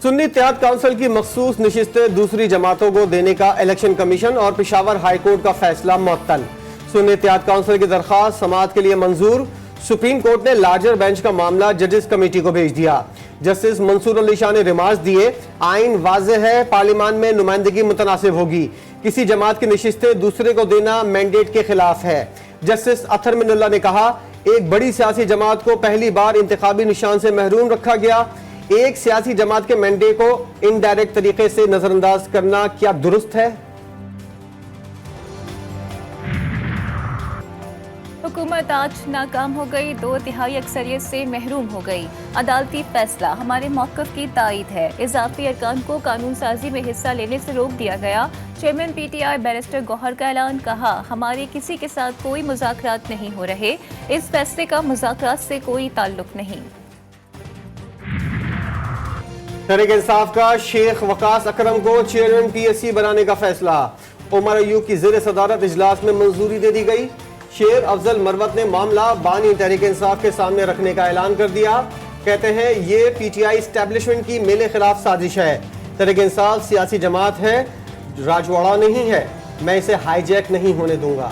سنی اتحاد کونسل کی مخصوص نشستیں دوسری جماعتوں کو دینے کا الیکشن کمیشن اور پشاور ہائی کورٹ کا فیصلہ معطل۔ سنی اتحاد کونسل کی درخواست سماعت کے لیے منظور۔ سپریم کورٹ نے لارجر بینچ کا معاملہ ججز کمیٹی کو بھیج دیا۔ جسٹس منصور علی شاہ نے ریمارکس دیے، آئین واضح ہے، پارلیمان میں نمائندگی متناسب ہوگی، کسی جماعت کی نشستیں دوسرے کو دینا مینڈیٹ کے خلاف ہے۔ جسٹس اطہر من اللہ نے کہا، ایک بڑی سیاسی جماعت کو پہلی بار انتخابی نشان سے محروم رکھا گیا، ایک سیاسی جماعت کے مینڈیٹ کو انڈائریکٹ طریقے سے نظر انداز کرنا کیا درست ہے؟ حکومت آج ناکام ہو گئی، 2/3 اکثریت سے محروم ہو گئی۔ عدالتی فیصلہ ہمارے موقف کی تائید ہے، اضافی ارکان کو قانون سازی میں حصہ لینے سے روک دیا گیا۔ چیئرمین پی ٹی آئی بیرسٹر گوہر کا اعلان، کہا ہمارے کسی کے ساتھ کوئی مذاکرات نہیں ہو رہے، اس فیصلے کا مذاکرات سے کوئی تعلق نہیں۔ تحریک انصاف کا شیخ وقاص اکرم کو چیئرمین پی ایس سی بنانے کا فیصلہ، عمر ایوب کی زیر صدارت اجلاس میں منظوری دے دی گئی۔ شیر افضل مروت نے معاملہ بانی تحریک انصاف کے سامنے رکھنے کا اعلان کر دیا، کہتے ہیں یہ پی ٹی آئی اسٹیبلشمنٹ کی میرے خلاف سازش ہے، تحریک انصاف سیاسی جماعت ہے، راجواڑہ نہیں ہے، میں اسے ہائی جیک نہیں ہونے دوں گا۔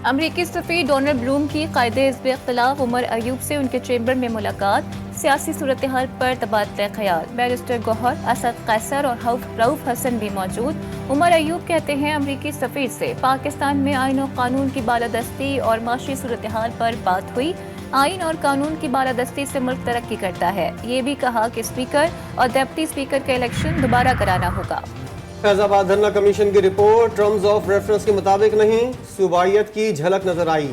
امریکی سفیر ڈونلڈ بلوم کی قائد حزب اختلاف عمر ایوب سے ان کے چیمبر میں ملاقات، سیاسی صورتحال پر تبادلہ خیال، بیرسٹر گوہر، اسد قیصر اور رؤف حسن بھی موجود۔ عمر ایوب کہتے ہیں امریکی سفیر سے پاکستان میں آئین و قانون کی بالادستی اور معاشی صورتحال پر بات ہوئی، آئین اور قانون کی بالادستی سے ملک ترقی کرتا ہے، یہ بھی کہا کہ اسپیکر اور ڈپٹی اسپیکر کا الیکشن دوبارہ کرانا ہوگا۔ فیض آباد دھرنا کمیشن کی رپورٹ ٹرمز آف ریفرنس کے مطابق نہیں، صوبائیت کی جھلک نظر آئی۔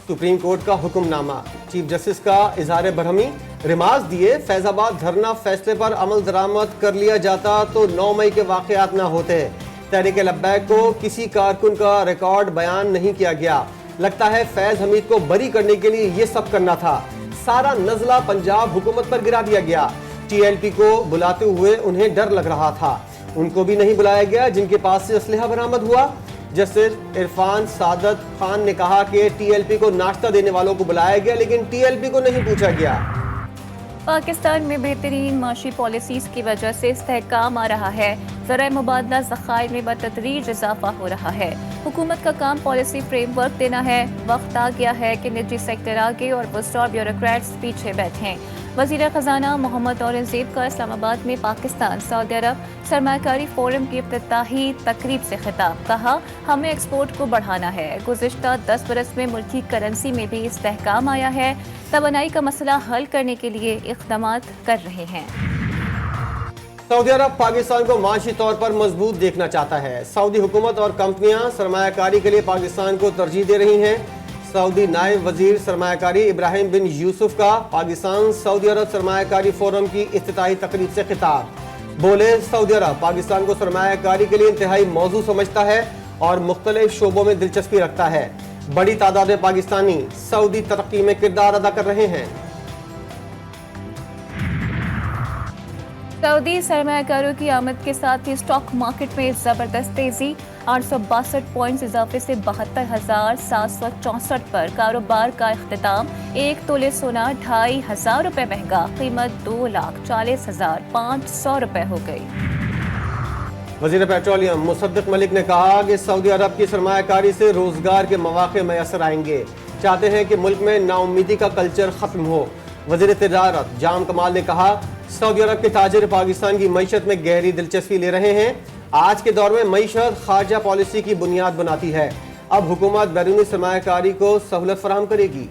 سپریم کورٹ کا حکم نامہ، چیف جسٹس کا اظہار برہمی، ریمارکس دیے، فیض آباد دھرنا فیصلے پر عمل درآمد کر لیا جاتا تو 9 مئی کے واقعات نہ ہوتے۔ تحریک لبیک کو کسی کارکن کا ریکارڈ بیان نہیں کیا گیا، لگتا ہے فیض حمید کو بری کرنے کے لیے یہ سب کرنا تھا، سارا نزلہ پنجاب حکومت پر گرا دیا گیا۔ ٹی ایل پی کو بلاتے ہوئے انہیں ڈر لگ رہا تھا، ان کو بھی نہیں بلایا گیا جن کے پاس سے اسلحہ برآمد ہوا۔ جسٹس عرفان سعادت خان نے کہا کہ ٹی ایل پی کو ناشتہ دینے والوں کو بلایا گیا لیکن ٹی ایل پی کو نہیں پوچھا گیا۔ پاکستان میں بہترین معاشی پالیسیز کی وجہ سے استحکام آ رہا ہے، ذرائع مبادلہ ذخائر میں بتدریج اضافہ ہو رہا ہے، حکومت کا کام پالیسی فریم ورک دینا ہے، وقت آ گیا ہے کہ نجی سیکٹر آگے اور وسطی بیوروکریٹس پیچھے بیٹھیں۔ وزیر خزانہ محمد اورنگزیب کا اسلام آباد میں پاکستان سعودی عرب سرمایہ کاری فورم کی افتتاحی تقریب سے خطاب، کہا ہمیں ایکسپورٹ کو بڑھانا ہے، گزشتہ 10 برس میں ملکی کرنسی میں بھی استحکام آیا ہے، توانائی کا مسئلہ حل کرنے کے لیے اقدامات کر رہے ہیں۔ سعودی عرب پاکستان کو معاشی طور پر مضبوط دیکھنا چاہتا ہے، سعودی حکومت اور کمپنیاں سرمایہ کاری کے لیے پاکستان کو ترجیح دے رہی ہیں۔ سعودی نائب وزیر سرمایہ کاری ابراہیم بن یوسف کا پاکستان سعودی عرب سرمایہ کاری فورم کی افتتاحی تقریب سے خطاب، بولے سعودی عرب پاکستان کو سرمایہ کاری کے لیے انتہائی موزوں سمجھتا ہے اور مختلف شعبوں میں دلچسپی رکھتا ہے، بڑی تعداد میں پاکستانی سعودی ترقی میں کردار ادا کر رہے ہیں۔ سعودی سرمایہ کاروں کی آمد کے ساتھ ہی اسٹاک مارکیٹ میں زبردست تیزی، 862 پوائنٹس اضافے سے 72,764 پر کاروبار کا اختتام، 1 تولے سونا 2,500 روپے مہنگا، قیمت 2,40,500 روپے ہو گئی۔ وزیر پیٹرولیم مصدق ملک نے کہا کہ سعودی عرب کی سرمایہ کاری سے روزگار کے مواقع میسر آئیں گے، چاہتے ہیں کہ ملک میں نا امیدی کا کلچر ختم ہو۔ وزیر تجارت جام کمال نے کہا، سعودی عرب کے تاجر پاکستان کی معیشت میں گہری دلچسپی لے رہے ہیں، آج کے دور میں معیشت خارجہ پالیسی کی بنیاد بناتی ہے، اب حکومت بیرونی سرمایہ کاری کو سہولت فراہم کرے گی۔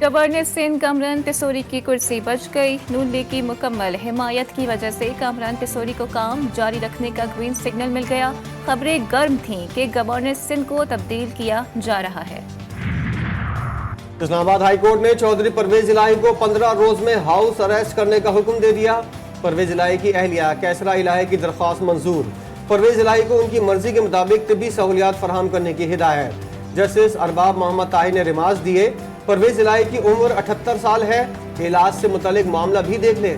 گورنر سندھ کامران تیسوری کی کرسی بچ گئی، نون لیگ کی مکمل حمایت کی وجہ سے کامران تیسوری کو کام جاری رکھنے کا گرین سگنل مل گیا، خبریں گرم تھیں کہ گورنر سندھ کو تبدیل کیا جا رہا ہے۔ اسلام آباد ہائی کورٹ نے چودھری پرویز الہی کو 15 روز میں ہاؤس اریسٹ کرنے کا حکم دے دیا۔ پرویز الہی کی اہلیہ کیسرا الہی کی درخواست منظور، پرویز الہی کو ان کی مرضی کے مطابق طبی سہولیات فراہم کرنے کی ہدایت۔ جسٹس ارباب محمد طاہر نے ریمارکس دیے، پرویز الہی کی عمر 78 سال ہے، علاج سے متعلق معاملہ بھی دیکھ لیں۔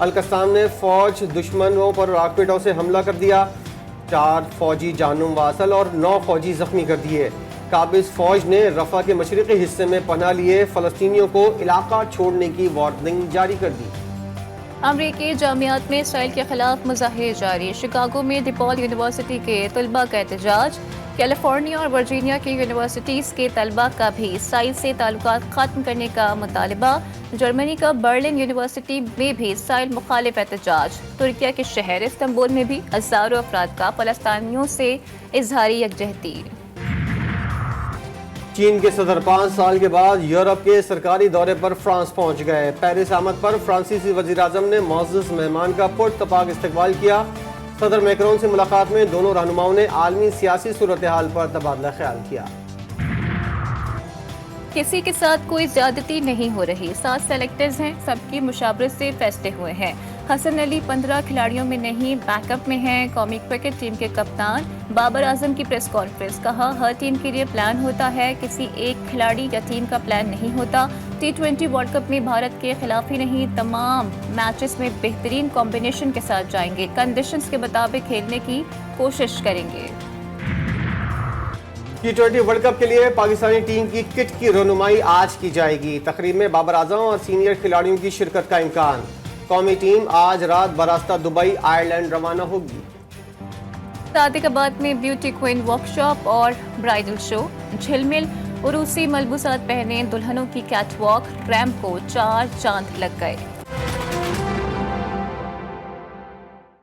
القسام نے فوج دشمنوں پر راکٹوں سے حملہ کر دیا، 4 فوجی جانوں واصل اور 9 فوجی زخمی کر دیے۔ قابض فوج نے رفح کے مشرقی حصے میں پناہ لیے فلسطینیوں کو علاقہ چھوڑنے کی وارننگ جاری کر دی۔ امریکی جامعات میں اسرائیل کے خلاف مظاہرے جاری، شکاگو میں ڈیپال یونیورسٹی کے طلباء کا احتجاج، کیلیفورنیا اور ورجینیا کی یونیورسٹیز کے طلباء کا بھی اسرائیل سے تعلقات ختم کرنے کا مطالبہ، جرمنی کا برلن یونیورسٹی میں بھی اسرائیل مخالف احتجاج، ترکیہ کے شہر استنبول میں بھی ہزاروں افراد کا فلسطینیوں سے اظہاری یکجہتی۔ چین کے صدر 5 سال کے بعد یورپ کے سرکاری دورے پر فرانس پہنچ گئے۔ پیرس آمد پر فرانسیسی وزیر اعظم نے معزز مہمان کا پرتپاک استقبال کیا۔ صدر میکرون سے ملاقات میں دونوں رہنماؤں نے عالمی سیاسی صورتحال پر تبادلہ خیال کیا۔ کسی کے ساتھ کوئی زیادتی نہیں ہو رہی، 7 سلیکٹرز ہیں، سب کی مشاورت سے فیصلے ہوئے ہیں۔ حسن علی 15 کھلاڑیوں میں نہیں، بیک اپ میں ہیں۔ قومی کرکٹ ٹیم کے کپتان بابر اعظم کی پریس کانفرنس، کہا ہر ٹیم کے لیے پلان ہوتا ہے، کسی ایک کھلاڑی یا ٹیم کا پلان نہیں ہوتا۔ T20 ورلڈ کپ میں بھارت کے خلاف ہی نہیں، تمام میچز میں بہترین کمبینیشن کے ساتھ جائیں گے، کنڈیشنز کے مطابق کھیلنے کی کوشش کریں گے۔ T20 ورلڈ کپ کے لیے پاکستانی ٹیم کی کٹ کی رونمائی آج کی جائے گی۔ تقریب میں بابر اعظم اور سینئر کھلاڑیوں کی شرکت کا امکان۔ قومی ٹیم آج رات براستہ دبئی آئرلینڈ روانہ ہوگی۔ صادق آباد میں بیوٹی کوئن ورکشاپ اور برائیڈل شو، جھلمل عروسی ملبوسات پہنے دلہنوں کی کیٹ واک، ریمپ کو 4 چاند لگ گئے۔